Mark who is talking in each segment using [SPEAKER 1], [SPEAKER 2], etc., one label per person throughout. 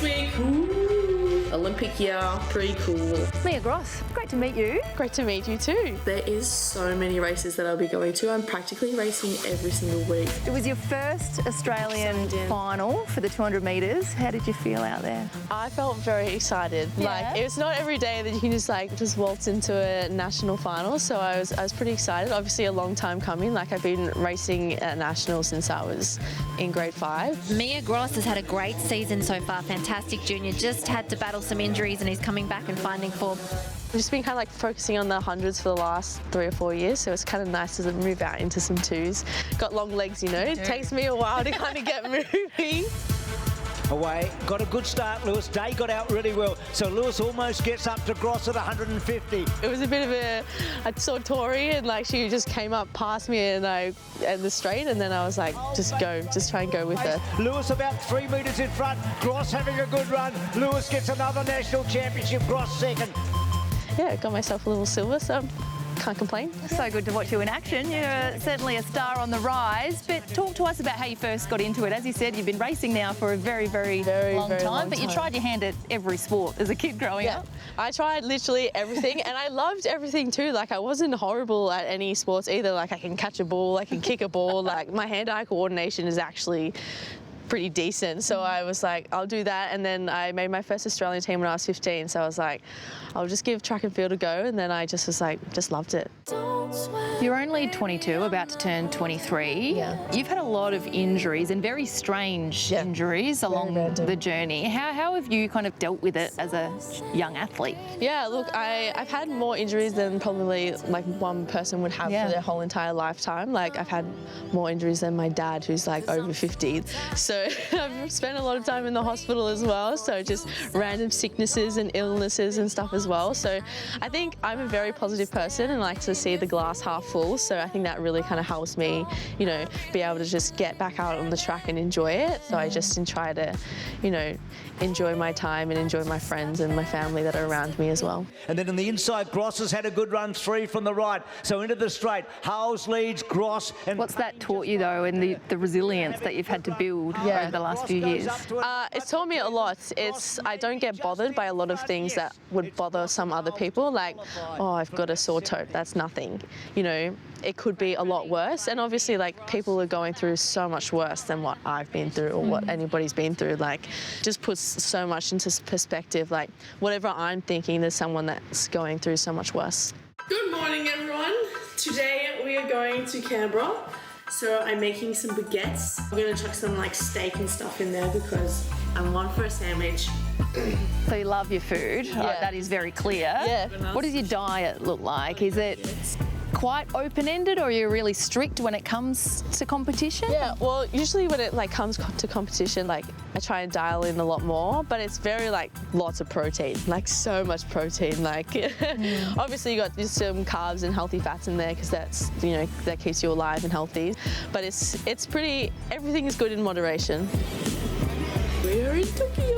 [SPEAKER 1] next week. Ooh, Olympic year, pretty cool.
[SPEAKER 2] Mia Gross, great to meet you.
[SPEAKER 3] Great to meet you too.
[SPEAKER 1] There is so many races that I'll be going to. I'm practically racing every single week.
[SPEAKER 2] It was your first Australian final for the 200 metres. How did you feel out there?
[SPEAKER 3] I felt very excited.
[SPEAKER 2] Yeah.
[SPEAKER 3] Like, it's not every day that you can just waltz into a national final, so I was pretty excited. Obviously a long time coming. Like, I've been racing at nationals since I was in grade 5.
[SPEAKER 4] Mia Gross has had a great season so far, fantastic junior, just had to battle some injuries and he's coming back and finding form.
[SPEAKER 3] I've just been kind of like focusing on the hundreds for the last 3 or 4 years, so it's kind of nice to move out into some twos. Got long legs, you know. It takes me a while to kind of get moving.
[SPEAKER 5] Away, got a good start, Lewis. Day got out really well, so Lewis almost gets up to Gross at 150.
[SPEAKER 3] It was a bit of I saw Tori and like she just came up past me and the straight, and then I was like, just try and go with her.
[SPEAKER 5] Lewis about 3 metres in front, Gross having a good run. Lewis gets another national championship, Gross second.
[SPEAKER 3] Yeah, got myself a little silver, so can't complain.
[SPEAKER 2] So good to watch you in action. You're certainly a star on the rise, but talk to us about how you first got into it. As you said, you've been racing now for a very long time, but you tried your hand at every sport as a kid growing up.
[SPEAKER 3] I tried literally everything and I loved everything too. Like, I wasn't horrible at any sports either. Like, I can catch a ball, I can kick a ball. Like, my hand-eye coordination is actually pretty decent, so I was like, I'll do that. And then I made my first Australian team when I was 15, so I was like, I'll just give track and field a go, and then I just was like, just loved it.
[SPEAKER 2] You're only 22, about to turn 23.
[SPEAKER 3] Yeah.
[SPEAKER 2] You've had a lot of injuries and very strange injuries along the journey. How have you kind of dealt with it as a young athlete?
[SPEAKER 3] Yeah, look, I've had more injuries than probably like one person would have for their whole entire lifetime. Like, I've had more injuries than my dad, who's like over 50. So I've spent a lot of time in the hospital as well. So just random sicknesses and illnesses and stuff as well. So I think I'm a very positive person and like to see the glass half full. So I think that really kind of helps me, you know, be able to just get back out on the track and enjoy it. So I just try to, you know, enjoy my time and enjoy my friends and my family that are around me as well.
[SPEAKER 5] And then on the inside, Gross has had a good run, 3 from the right. So into the straight, Howes leads, Gross. And
[SPEAKER 2] what's that taught you though, and the resilience that you've had to build over the last few years?
[SPEAKER 3] It's taught me a lot. I don't get bothered by a lot of things that would bother some other people. Like, oh, I've got a sore toe. That's nothing. You know, it could be a lot worse. And obviously, like, people are going through so much worse than what I've been through or what anybody's been through. Like, just puts so much into perspective. Like, whatever I'm thinking, there's someone that's going through so much worse.
[SPEAKER 1] Good morning, everyone. Today we are going to Canberra. So I'm making some baguettes. I'm gonna chuck some like steak and stuff in there because I'm one for a sandwich.
[SPEAKER 2] So you love your food, that is very clear.
[SPEAKER 3] Yeah.
[SPEAKER 2] What does your diet look like? Is it quite open-ended, or are you really strict when it comes to competition?
[SPEAKER 3] Yeah, well, usually when it like comes to competition, like I try and dial in a lot more, but it's very like lots of protein, like so much protein. Like obviously you got just some carbs and healthy fats in there because that's, you know, that keeps you alive and healthy. But it's pretty, everything is good in moderation.
[SPEAKER 1] We're in Tokyo.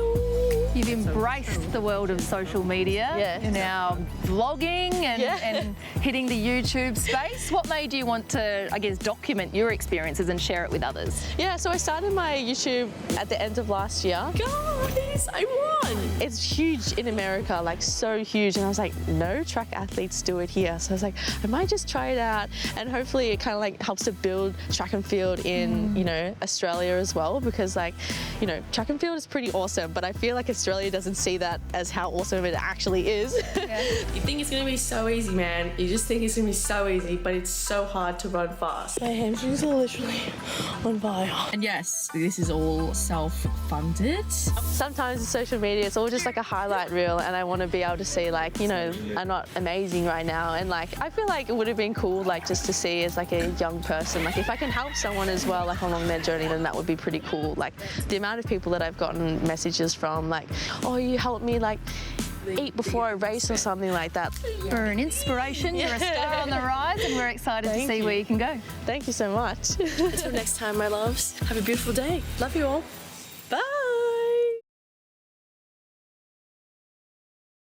[SPEAKER 2] You've embraced the world of social media.
[SPEAKER 3] Yeah.
[SPEAKER 2] You're now vlogging and hitting the YouTube space. What made you want to, I guess, document your experiences and share it with others?
[SPEAKER 3] Yeah, so I started my YouTube at the end of last year.
[SPEAKER 1] Guys, I won!
[SPEAKER 3] It's huge in America, like so huge. And I was like, no track athletes do it here. So I was like, I might just try it out. And hopefully it kind of like helps to build track and field in, you know, Australia as well. Because like, you know, track and field is pretty awesome, but I feel like Australia doesn't see that as how awesome it actually is.
[SPEAKER 1] You think it's gonna be so easy, man. You just think it's gonna be so easy, but it's so hard to run fast.
[SPEAKER 3] My hamstrings are literally on fire.
[SPEAKER 6] And yes, this is all self-funded.
[SPEAKER 3] Sometimes in social media, it's all just like a highlight reel, and I want to be able to see like, you know, I'm not amazing right now. And like, I feel like it would have been cool, like just to see as like a young person, like if I can help someone as well, like along their journey, then that would be pretty cool. Like the amount of people that I've gotten messages from, like, oh, you helped me like eat before I race or something like that.
[SPEAKER 2] You're an inspiration, you're a star on the rise, and we're excited to see where you can go.
[SPEAKER 3] Thank you so much.
[SPEAKER 1] Until next time, my loves. Have a beautiful day. Love you all.